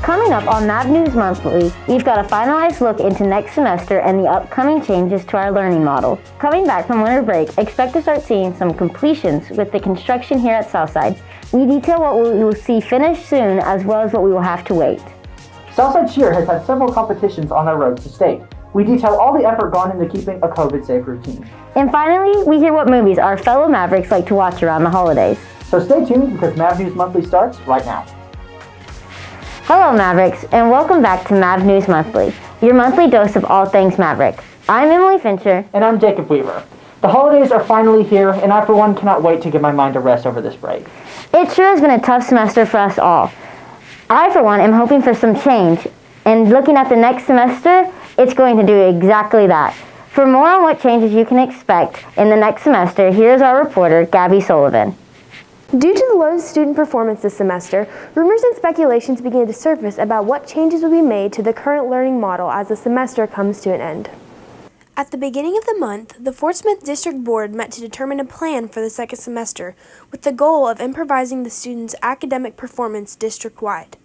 Coming up on Mav News Monthly, we've got a finalized look into next semester and the upcoming changes to our learning model. Coming back from winter break, expect to start seeing some completions with the construction here at Southside. We detail what we will see finished soon as well as what we will have to wait. Southside Cheer has had several competitions on their road to state. We detail all the effort gone into keeping a COVID-safe routine. And finally, we hear what movies our fellow Mavericks like to watch around the holidays. So stay tuned because Mav News Monthly starts right now. Hello Mavericks, and welcome back to Mav News Monthly, your monthly dose of all things Maverick. I'm Emily Fincher. And I'm Jacob Weaver. The holidays are finally here, and I for one cannot wait to give my mind a rest over this break. It sure has been a tough semester for us all. I for one am hoping for some change, and looking at the next semester, it's going to do exactly that. For more on what changes you can expect in the next semester, here's our reporter, Gabby Sullivan. Due to the low student performance this semester, rumors and speculations began to surface about what changes will be made to the current learning model as the semester comes to an end. At the beginning of the month, the Fort Smith District Board met to determine a plan for the second semester, with the goal of improvising the students' academic performance district-wide.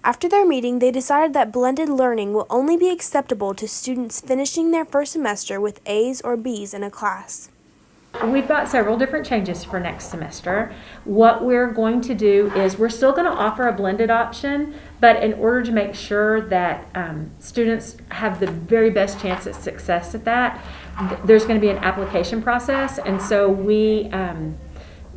After their meeting, they decided that blended learning will only be acceptable to students finishing their first semester with A's or B's in a class. We've got several different changes for next semester. What we're going to do is we're still going to offer a blended option, but in order to make sure that students have the very best chance at success at that, there's going to be an application process, and so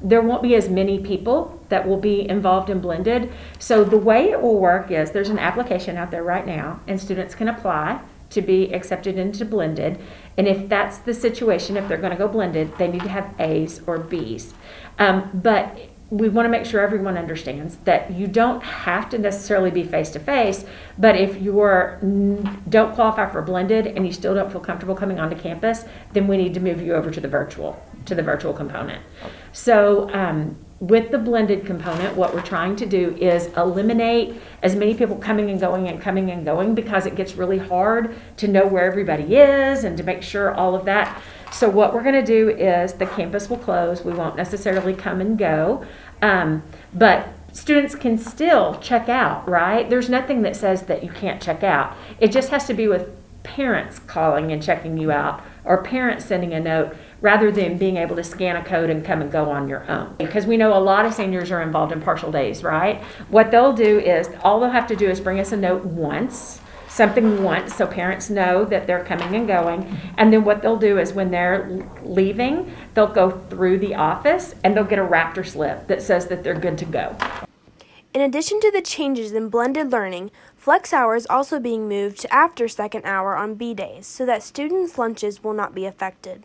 there won't be as many people that will be involved in blended. So the way it will work is there's an application out there right now, and students can apply to be accepted into blended. And if that's the situation, if they're going to go blended, they need to have A's or B's. But we want to make sure everyone understands that you don't have to necessarily be face-to-face, but if you don't qualify for blended and you still don't feel comfortable coming onto campus, then we need to move you over to the virtual component. So with the blended component, what we're trying to do is eliminate as many people coming and going because it gets really hard to know where everybody is and to make sure all of that. So what we're going to do is the campus will close. We won't necessarily come and go, but students can still check out, right? There's nothing that says that you can't check out. It just has to be with parents calling and checking you out, or parents sending a note, rather than being able to scan a code and come and go on your own. Because we know a lot of seniors are involved in partial days, right? What they'll do is, all they'll have to do is bring us a note once, so parents know that they're coming and going. And then what they'll do is when they're leaving, they'll go through the office and they'll get a Raptor slip that says that they're good to go. In addition to the changes in blended learning, flex hour is also being moved to after second hour on B days so that students' lunches will not be affected.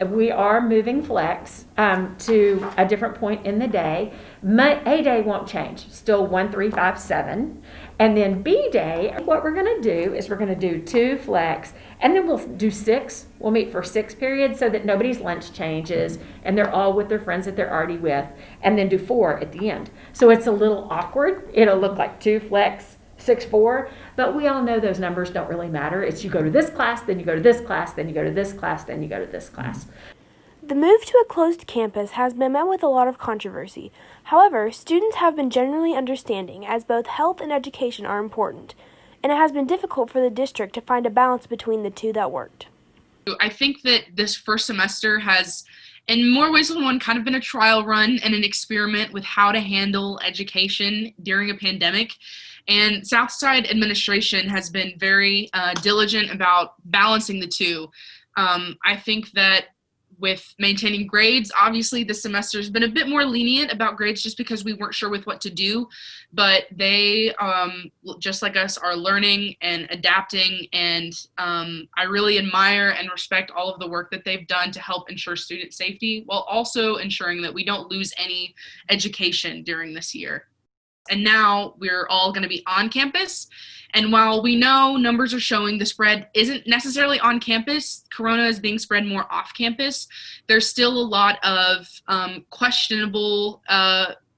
We are moving flex to a different point in the day. A day won't change, still 1, 3, 5, 7. And then B day, what we're going to do is we're going to do 2 flex, and then we'll do 6. We'll meet for 6 periods so that nobody's lunch changes and they're all with their friends that they're already with, and then do 4 at the end. So it's a little awkward. It'll look like 2 flex, 6, 4, but we all know those numbers don't really matter. It's you go to this class, then you go to this class, then you go to this class, then you go to this class. The move to a closed campus has been met with a lot of controversy. However, students have been generally understanding, as both health and education are important, and it has been difficult for the district to find a balance between the two that worked. I think that this first semester has, in more ways than one, kind of been a trial run and an experiment with how to handle education during a pandemic. And Southside administration has been very diligent about balancing the two. I think that with maintaining grades, obviously this semester has been a bit more lenient about grades just because we weren't sure with what to do, but they, just like us, are learning and adapting, and I really admire and respect all of the work that they've done to help ensure student safety while also ensuring that we don't lose any education during this year. And now we're all going to be on campus. And while we know numbers are showing the spread isn't necessarily on campus, corona is being spread more off campus, there's still a lot of questionable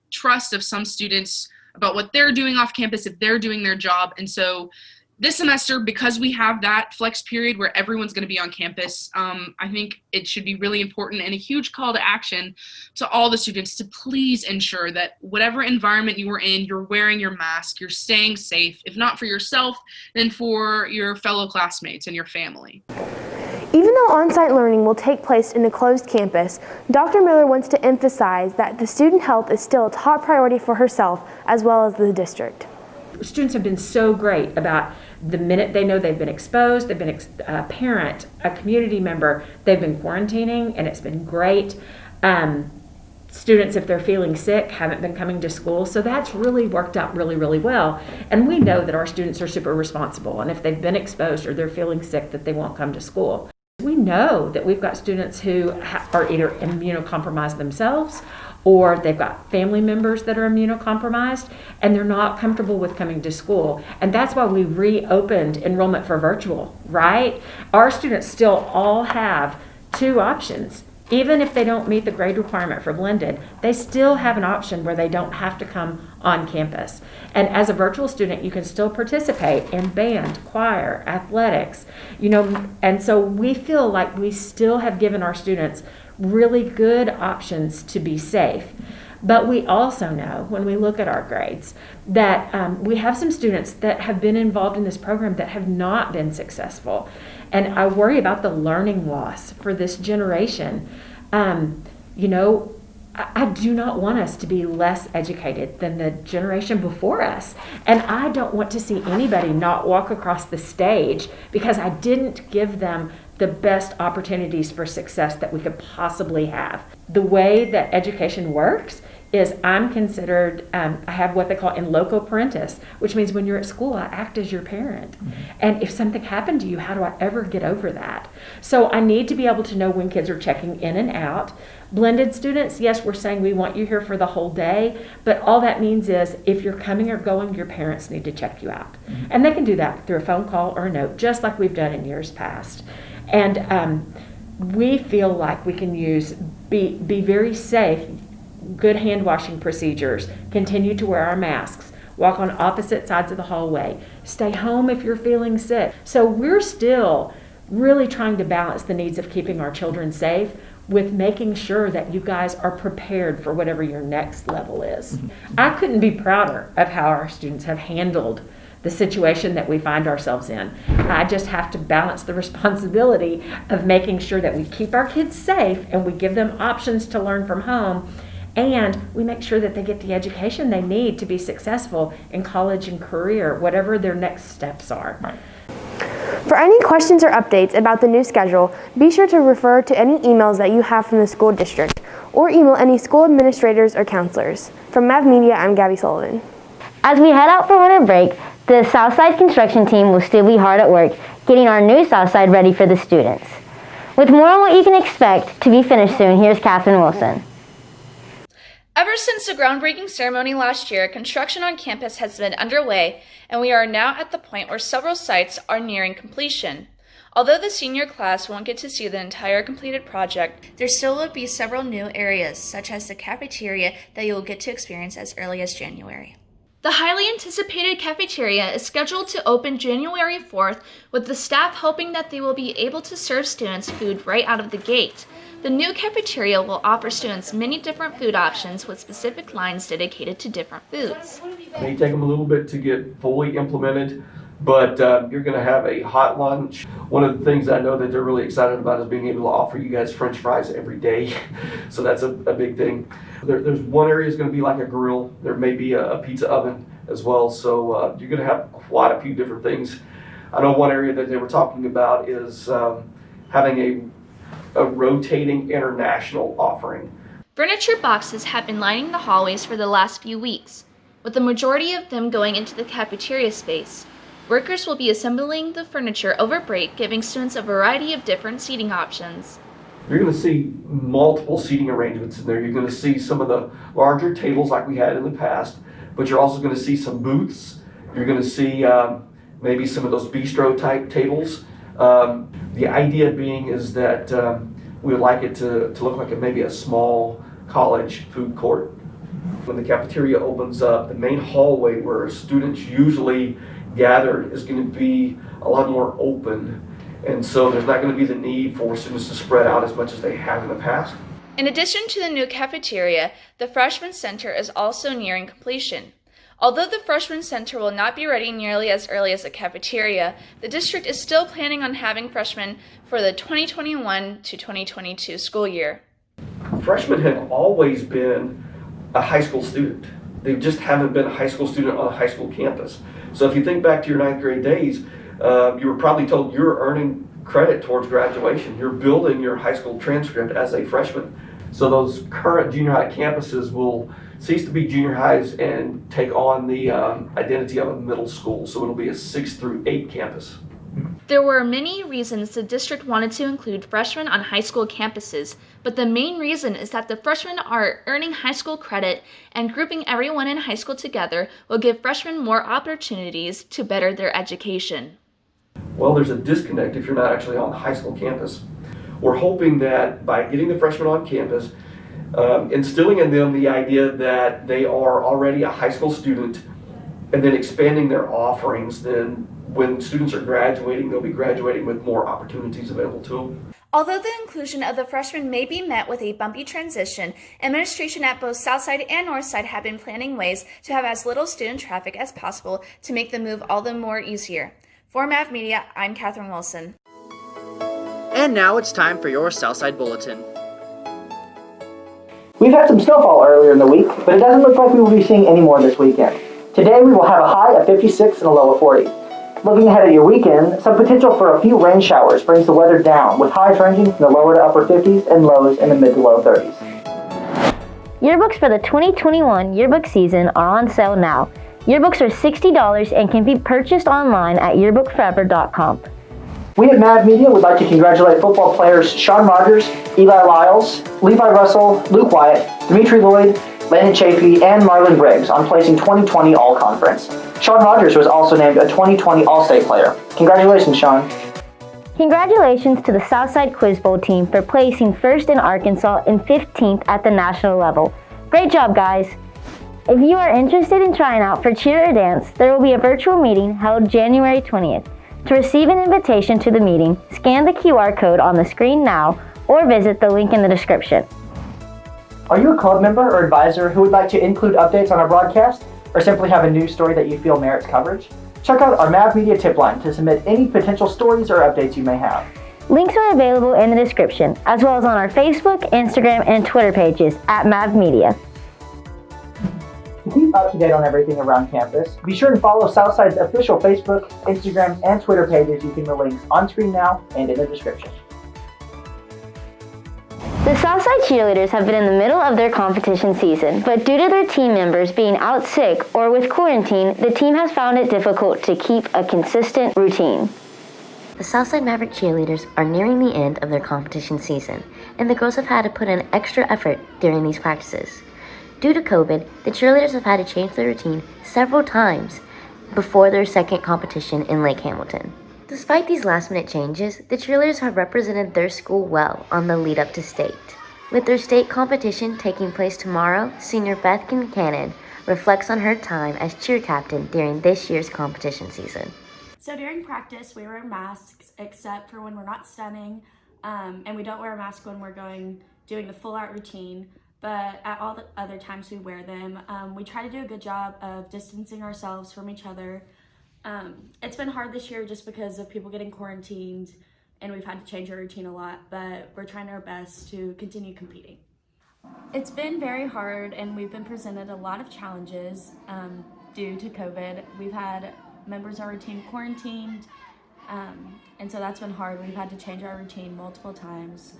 trust of some students about what they're doing off campus, if they're doing their job. And so this semester, because we have that flex period where everyone's going to be on campus, I think it should be really important and a huge call to action to all the students to please ensure that whatever environment you are in, you're wearing your mask, you're staying safe, if not for yourself, then for your fellow classmates and your family. Even though on-site learning will take place in a closed campus, Dr. Miller wants to emphasize that the student health is still a top priority for herself as well as the district. Students have been so great about the minute they know they've been exposed, they've been a parent, a community member, they've been quarantining, and it's been great. Students, if they're feeling sick, haven't been coming to school, so that's really worked out really, really well. And we know that our students are super responsible, and if they've been exposed or they're feeling sick, that they won't come to school. We know that we've got students who are either immunocompromised themselves, or they've got family members that are immunocompromised, and they're not comfortable with coming to school. And that's why we reopened enrollment for virtual, right? Our students still all have two options. Even if they don't meet the grade requirement for blended, they still have an option where they don't have to come on campus. And as a virtual student, you can still participate in band, choir, athletics, and so we feel like we still have given our students really good options to be safe. But we also know, when we look at our grades, that we have some students that have been involved in this program that have not been successful. And I worry about the learning loss for this generation. I do not want us to be less educated than the generation before us. And I don't want to see anybody not walk across the stage because I didn't give them the best opportunities for success that we could possibly have. The way that education works is I'm considered, I have what they call in loco parentis, which means when you're at school, I act as your parent. Mm-hmm. And if something happened to you, how do I ever get over that? So I need to be able to know when kids are checking in and out. Blended students, yes, we're saying we want you here for the whole day, but all that means is if you're coming or going, your parents need to check you out. Mm-hmm. And they can do that through a phone call or a note, just like we've done in years past. And we feel like we can be very safe, good hand washing procedures, continue to wear our masks, walk on opposite sides of the hallway, stay home if you're feeling sick. So we're still really trying to balance the needs of keeping our children safe with making sure that you guys are prepared for whatever your next level is. Mm-hmm. I couldn't be prouder of how our students have handled the situation that we find ourselves in. I just have to balance the responsibility of making sure that we keep our kids safe and we give them options to learn from home, and we make sure that they get the education they need to be successful in college and career, whatever their next steps are. Right. For any questions or updates about the new schedule, be sure to refer to any emails that you have from the school district, or email any school administrators or counselors. From Mav Media, I'm Gabby Sullivan. As we head out for winter break, the Southside construction team will still be hard at work getting our new Southside ready for the students. With more on what you can expect to be finished soon, here's Kathryn Wilson. Ever since the groundbreaking ceremony last year, construction on campus has been underway, and we are now at the point where several sites are nearing completion. Although the senior class won't get to see the entire completed project, there still will be several new areas, such as the cafeteria, that you will get to experience as early as January. The highly anticipated cafeteria is scheduled to open January 4th, with the staff hoping that they will be able to serve students food right out of the gate. The new cafeteria will offer students many different food options with specific lines dedicated to different foods. It may take them a little bit to get fully implemented, but you're going to have a hot lunch. One of the things I know that they're really excited about is being able to offer you guys French fries every day. So that's a big thing. There's one area is going to be like a grill. There may be a pizza oven as well. So you're going to have quite a few different things. I know one area that they were talking about is having a rotating international offering. Furniture boxes have been lining the hallways for the last few weeks, with the majority of them going into the cafeteria space. Workers will be assembling the furniture over break, giving students a variety of different seating options. You're going to see multiple seating arrangements in there. You're going to see some of the larger tables like we had in the past, but you're also going to see some booths. You're going to see maybe some of those bistro type tables. The idea being is that we would like it to look like maybe a small college food court. When the cafeteria opens up, the main hallway where students usually gathered is going to be a lot more open. And so there's not going to be the need for students to spread out as much as they have in the past. In addition to the new cafeteria, the Freshman Center is also nearing completion. Although the Freshman Center will not be ready nearly as early as the cafeteria, the district is still planning on having freshmen for the 2021 to 2022 school year. Freshmen have always been a high school student. They just haven't been a high school student on a high school campus. So if you think back to your ninth grade days, you were probably told you're earning credit towards graduation. You're building your high school transcript as a freshman. So those current junior high campuses will cease to be junior highs and take on the identity of a middle school. So it'll be a 6 through 8 campus. There were many reasons the district wanted to include freshmen on high school campuses, but the main reason is that the freshmen are earning high school credit, and grouping everyone in high school together will give freshmen more opportunities to better their education. Well, there's a disconnect if you're not actually on the high school campus. We're hoping that by getting the freshmen on campus, instilling in them the idea that they are already a high school student, and then expanding their offerings, then when students are graduating, they'll be graduating with more opportunities available to them. Although the inclusion of the freshmen may be met with a bumpy transition, administration at both Southside and Northside have been planning ways to have as little student traffic as possible to make the move all the more easier. For Mav Media, I'm Kathryn Wilson. And now it's time for your Southside Bulletin. We've had some snowfall earlier in the week, but it doesn't look like we will be seeing any more this weekend. Today we will have a high of 56 and a low of 40. Looking ahead at your weekend, some potential for a few rain showers brings the weather down, with highs ranging from the lower to upper 50s and lows in the mid to low 30s. Yearbooks for the 2021 yearbook season are on sale now. Yearbooks are $60 and can be purchased online at yearbookforever.com. We at Mav Media would like to congratulate football players Sean Rogers, Eli Lyles, Levi Russell, Luke Wyatt, Dimitri Lloyd, Landon Chafee, and Marlon Briggs on placing 2020 All-Conference. Sean Rogers was also named a 2020 All-State player. Congratulations, Sean. Congratulations to the Southside Quiz Bowl team for placing first in Arkansas and 15th at the national level. Great job, guys. If you are interested in trying out for cheer or dance, there will be a virtual meeting held January 20th. To receive an invitation to the meeting, scan the QR code on the screen now or visit the link in the description. Are you a club member or advisor who would like to include updates on our broadcast, or simply have a news story that you feel merits coverage? Check out our Mav Media tip line to submit any potential stories or updates you may have. Links are available in the description, as well as on our Facebook, Instagram, and Twitter pages at Mav Media. To keep up to date on everything around campus, be sure to follow Southside's official Facebook, Instagram, and Twitter pages using the links on screen now and in the description. The Southside cheerleaders have been in the middle of their competition season, but due to their team members being out sick or with quarantine, the team has found it difficult to keep a consistent routine. The Southside Maverick cheerleaders are nearing the end of their competition season, and the girls have had to put in extra effort during these practices. Due to COVID, the cheerleaders have had to change their routine several times before their second competition in Lake Hamilton. Despite these last-minute changes, the cheerleaders have represented their school well on the lead-up to state. With their state competition taking place tomorrow, senior Beth Kincannon reflects on her time as cheer captain during this year's competition season. So during practice, we wear masks except for when we're not stunning, and we don't wear a mask when we're doing the full-out routine. But at all the other times we wear them, we try to do a good job of distancing ourselves from each other. It's been hard this year just because of people getting quarantined, and we've had to change our routine a lot, but we're trying our best to continue competing. It's been very hard, and we've been presented a lot of challenges due to COVID. We've had members of our team quarantined, and so that's been hard. We've had to change our routine multiple times.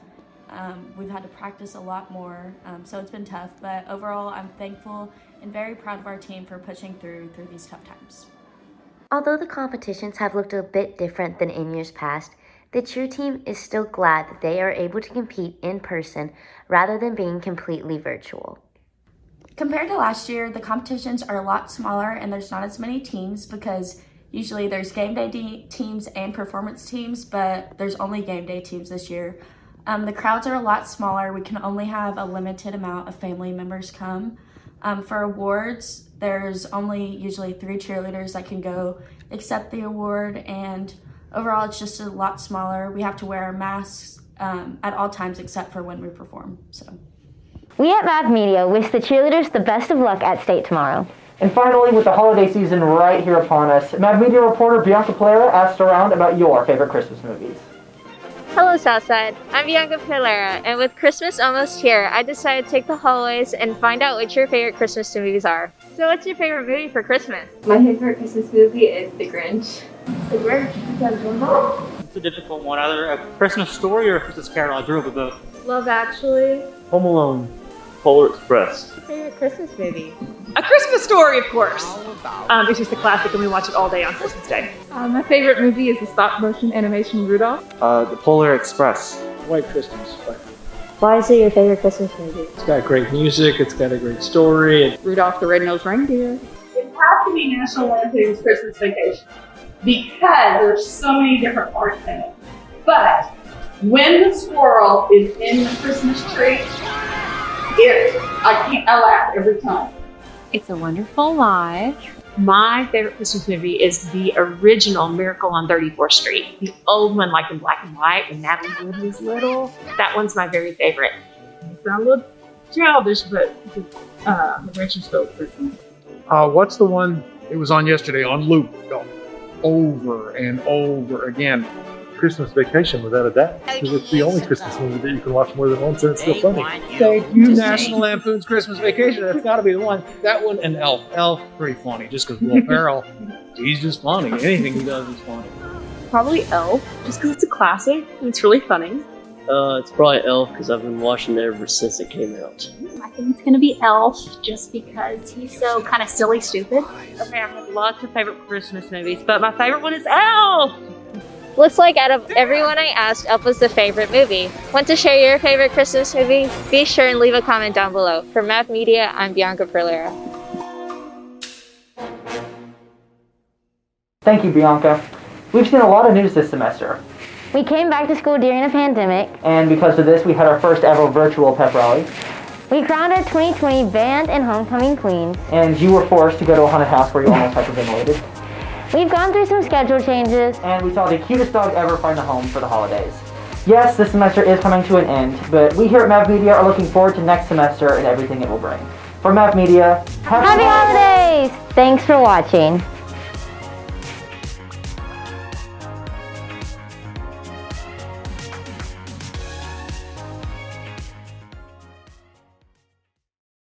We've had to practice a lot more, so it's been tough, but overall I'm thankful and very proud of our team for pushing through these tough times. Although the competitions have looked a bit different than in years past, the cheer team is still glad that they are able to compete in person rather than being completely virtual. Compared to last year, the competitions are a lot smaller and there's not as many teams because usually there's game day teams and performance teams, but there's only game day teams this year. The crowds are a lot smaller. We can only have a limited amount of family members come. For awards, there's only usually 3 cheerleaders that can go accept the award, and overall it's just a lot smaller. We have to wear our masks at all times except for when we perform. So. We at Mav Media wish the cheerleaders the best of luck at state tomorrow. And finally, with the holiday season right here upon us, Mav Media reporter Bianca Perlera asked around about your favorite Christmas movies. Hello Southside, I'm Bianca Perlera, and with Christmas almost here, I decided to take the hallways and find out what your favorite Christmas movies are. So what's your favorite movie for Christmas? My favorite Christmas movie is The Grinch. The Grinch? It's a difficult one, either a Christmas Story or a Christmas Carol. I grew up with both. Love Actually. Home Alone. Polar Express. Favorite Christmas movie? A Christmas Story, of course. It's just a classic and we watch it all day on Christmas Day. My favorite movie is the stop-motion animation Rudolph. The Polar Express. White Christmas. Why is it your favorite Christmas movie? It's got great music, it's got a great story. Rudolph the Red-Nosed Reindeer. It has to be National Lampoon's Christmas Vacation because there's so many different parts in it. But when the squirrel is in the Christmas tree, I laugh every time. It's a Wonderful Life. My favorite Christmas movie is the original Miracle on 34th Street. The old one, like in black and white, when Natalie Wood was little. That one's my very favorite. It's a little childish, but the Grinch Stole Christmas. What's the one it was on yesterday on loop? Over and over again. Christmas Vacation, without a doubt, because it's the only Christmas movie that you can watch more than once and it's still funny. Thank you, National Lampoon's Christmas Vacation. That's got to be the one. That one and Elf. Elf, pretty funny, just because Will Ferrell, he's just funny. Anything he does is funny. Probably Elf, just because it's a classic and it's really funny. It's probably Elf because I've been watching it ever since it came out. I think it's gonna be Elf, just because he's so kind of silly stupid. Okay, I have lots of favorite Christmas movies, but my favorite one is Elf! Looks like out of everyone I asked, Elf was the favorite movie. Want to share your favorite Christmas movie? Be sure and leave a comment down below. For Mav Media, I'm Bianca Perlera. Thank you, Bianca. We've seen a lot of news this semester. We came back to school during a pandemic, And because of this, we had our first ever virtual pep rally. we crowned our 2020 band and homecoming queens. And you were forced to go to a haunted house where you almost hyperventilated. We've gone through some schedule changes. And we saw the cutest dog ever find a home for the holidays. Yes, this semester is coming to an end, but we here at Mav Media are looking forward to next semester and everything it will bring. For Mav Media, Happy holidays! Thanks for watching.